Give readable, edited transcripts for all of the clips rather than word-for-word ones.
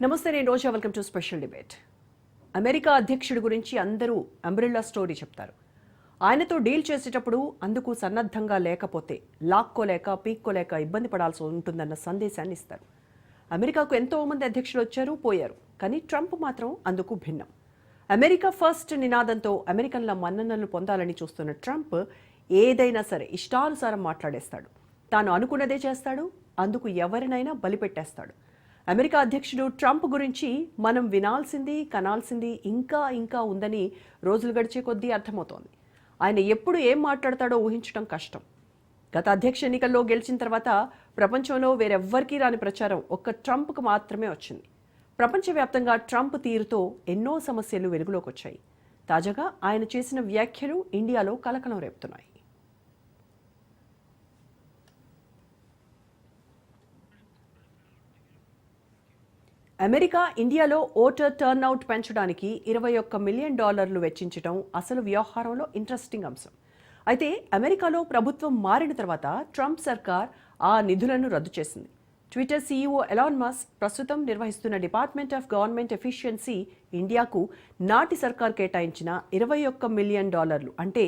నమస్తే, నేను Roja. Welcome to special debate. America అధ్యక్షుడి గురించి అందరూ అంబ్రెల్లా స్టోరీ చెప్తారు. ఆయనతో డీల్ చేసేటప్పుడు అందుకు సన్నద్ధంగా లేకపోతే లాక్కోలేక పీక్కోలేక ఇబ్బంది పడాల్సి ఉంటుందన్న సందేశాన్ని ఇస్తారు. అమెరికాకు ఎంతో మంది అధ్యక్షులు వచ్చారు, పోయారు. కానీ ట్రంప్ మాత్రం అందుకు భిన్నం. అమెరికా ఫస్ట్ నినాదంతో అమెరికన్ల మన్ననలు పొందాలని చూస్తున్న ట్రంప్ ఏదైనా సరే ఇష్టానుసారం మాట్లాడేస్తాడు. తాను అనుకున్నదే చేస్తాడు. అందుకు ఎవరినైనా బలిపెట్టేస్తాడు. అమెరికా అధ్యక్షుడు ట్రంప్ గురించి మనం వినాల్సింది, కనాల్సింది ఇంకా ఇంకా ఉందని రోజులు గడిచే కొద్దీ అర్థమవుతోంది. ఆయన ఎప్పుడు ఏం మాట్లాడతాడో ఊహించడం కష్టం. గత అధ్యక్ష ఎన్నికల్లో గెలిచిన తర్వాత ప్రపంచంలో వేరెవ్వరికీ రాని ప్రచారం ఒక్క ట్రంప్కు మాత్రమే వచ్చింది. ప్రపంచవ్యాప్తంగా ట్రంప్ తీరుతో ఎన్నో సమస్యలు వెలుగులోకి వచ్చాయి. తాజాగా ఆయన చేసిన వ్యాఖ్యలు ఇండియాలో కలకలం రేపుతున్నాయి. అమెరికా ఇండియాలో ఓటర్ టర్న్అవుట్ పెంచడానికి $21 మిలియన్ వెచ్చించడం అసలు వ్యవహారంలో ఇంట్రెస్టింగ్ అంశం. అయితే అమెరికాలో ప్రభుత్వం మారిన తర్వాత ట్రంప్ సర్కార్ ఆ నిధులను రద్దు చేసింది. ట్విట్టర్ సీఈఓ ఎలాన్ మస్క్ ప్రస్తుతం నిర్వహిస్తున్న డిపార్ట్మెంట్ ఆఫ్ గవర్నమెంట్ ఎఫిషియన్సీ ఇండియాకు నాటి సర్కార్ కేటాయించిన $21 మిలియన్, అంటే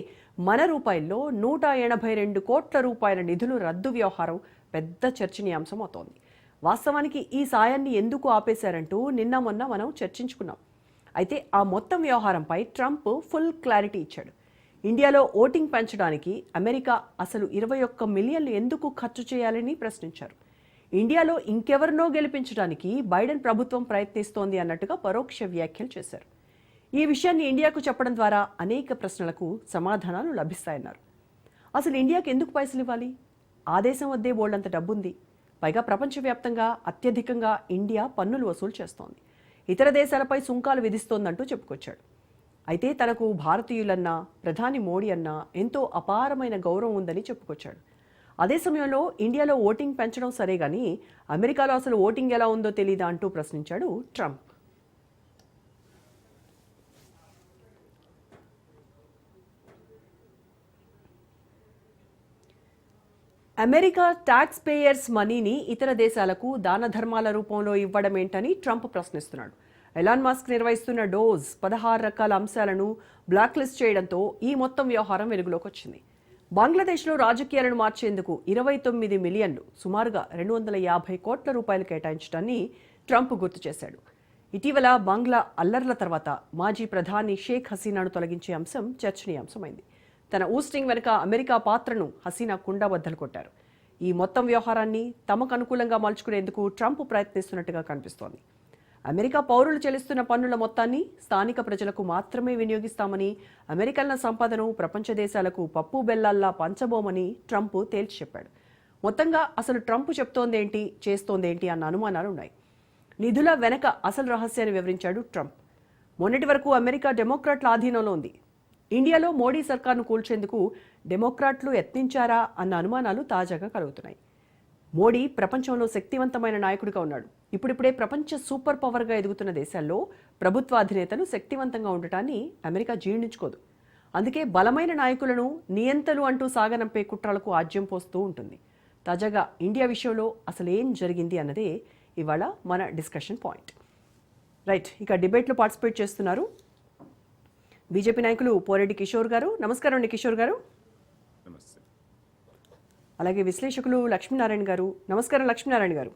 మన రూపాయల్లో 182 కోట్ల రూపాయల నిధులు రద్దు వ్యవహారం పెద్ద చర్చనీయాంశం అవుతోంది. వాస్తవానికి ఈ సాయాన్ని ఎందుకు ఆపేశారంటూ నిన్న మొన్న మనం చర్చించుకున్నాం. అయితే ఆ మొత్తం వ్యవహారంపై ట్రంప్ ఫుల్ క్లారిటీ ఇచ్చాడు. ఇండియాలో ఓటింగ్ పెంచడానికి అమెరికా అసలు 21 మిలియన్లు ఎందుకు ఖర్చు చేయాలని ప్రశ్నించారు. ఇండియాలో ఇంకెవరినో గెలిపించడానికి బైడెన్ ప్రభుత్వం ప్రయత్నిస్తోంది అన్నట్టుగా పరోక్ష వ్యాఖ్యలు చేశారు. ఈ విషయాన్ని ఇండియాకు చెప్పడం ద్వారా అనేక ప్రశ్నలకు సమాధానాలు లభిస్తాయన్నారు. అసలు ఇండియాకు ఎందుకు పైసలు ఇవ్వాలి? ఆ దేశం వద్దే బోల్డంత డబ్బుంది. పైగా ప్రపంచవ్యాప్తంగా అత్యధికంగా ఇండియా పన్నులు వసూలు చేస్తోంది. ఇతర దేశాలపై సుంకాలు విధిస్తోందంటూ చెప్పుకొచ్చాడు. అయితే తనకు భారతీయులన్నా, ప్రధాని మోడీ అన్నా ఎంతో అపారమైన గౌరవం ఉందని చెప్పుకొచ్చాడు. అదే సమయంలో ఇండియాలో ఓటింగ్ పెంచడం సరే గానీ అమెరికాలో అసలు ఓటింగ్ ఎలా ఉందో తెలీదా అంటూ ప్రశ్నించాడు ట్రంప్. అమెరికా ట్యాక్స్ పేయర్స్ మనీని ఇతర దేశాలకు దాన ధర్మాల రూపంలో ఇవ్వడం ఏంటని ట్రంప్ ప్రశ్నిస్తున్నాడు. ఎలాన్ మస్క్ నిర్వహిస్తున్న డోజ్ 16 రకాల అంశాలను బ్లాక్ లిస్ట్ చేయడంతో ఈ మొత్తం వ్యవహారం వెలుగులోకి వచ్చింది. బంగ్లాదేశ్లో రాజకీయాలను మార్చేందుకు 29 మిలియన్లు, సుమారుగా 250 కోట్ల రూపాయలు కేటాయించడాన్ని ట్రంప్ గుర్తు చేశాడు. ఇటీవల బంగ్లా అల్లర్ల తర్వాత మాజీ ప్రధాని షేక్ హసీనాను తొలగించే అంశం చర్చనీయాంశమైంది. తన ఊస్టింగ్ వెనుక అమెరికా పాత్రను హసీనా కుండబద్దలు కొట్టారు. ఈ మొత్తం వ్యవహారాన్ని తమకు అనుకూలంగా మలుచుకునేందుకు ట్రంప్ ప్రయత్నిస్తున్నట్టుగా కనిపిస్తోంది. అమెరికా పౌరులు చెల్లిస్తున్న పన్నుల మొత్తాన్ని స్థానిక ప్రజలకు మాత్రమే వినియోగిస్తామని, అమెరికన్ల సంపదను ప్రపంచ దేశాలకు పప్పు బెల్లాల్లా పంచబోమని ట్రంప్ తేల్చి చెప్పాడు. మొత్తంగా అసలు ట్రంప్ చెప్తోందేంటి, చేస్తోందేంటి అన్న అనుమానాలున్నాయి. నిధుల వెనక అసలు రహస్యాన్ని వివరించాడు ట్రంప్. మొన్నటి వరకు అమెరికా డెమోక్రాట్ల ఆధీనంలో ఉంది. ఇండియాలో మోడీ సర్కార్ను కూల్చేందుకు డెమోక్రాట్లు యత్నించారా అన్న అనుమానాలు తాజాగా కలుగుతున్నాయి. మోడీ ప్రపంచంలో శక్తివంతమైన నాయకుడిగా ఉన్నాడు. ఇప్పుడిప్పుడే ప్రపంచ సూపర్ పవర్గా ఎదుగుతున్న దేశాల్లో ప్రభుత్వ అధినేతలు శక్తివంతంగా ఉండటాన్ని అమెరికా జీర్ణించుకోదు. అందుకే బలమైన నాయకులను నియంతలు అంటూ సాగనంపే కుట్రలకు ఆజ్యం పోస్తూ ఉంటుంది. తాజాగా ఇండియా విషయంలో అసలు ఏం జరిగింది అన్నదే ఇవాళ మన డిస్కషన్ పాయింట్. రైట్, ఇక డిబేట్లో పార్టిసిపేట్ చేస్తున్నారు బీజేపీ నాయకులు పోరెడ్డి కిషోర్ గారు. నమస్కారం అండి కిషోర్ గారు. అలాగే విశ్లేషకులు లక్ష్మీనారాయణ గారు. నమస్కారం లక్ష్మీనారాయణ గారు.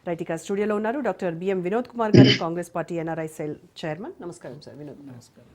రైట్, ఇక స్టూడియోలో ఉన్నారు డాక్టర్ బిఎం వినోద్ కుమార్ గారు, Congress party NRI cell chairman. నమస్కారం సార్ వినోద్. నమస్కారం.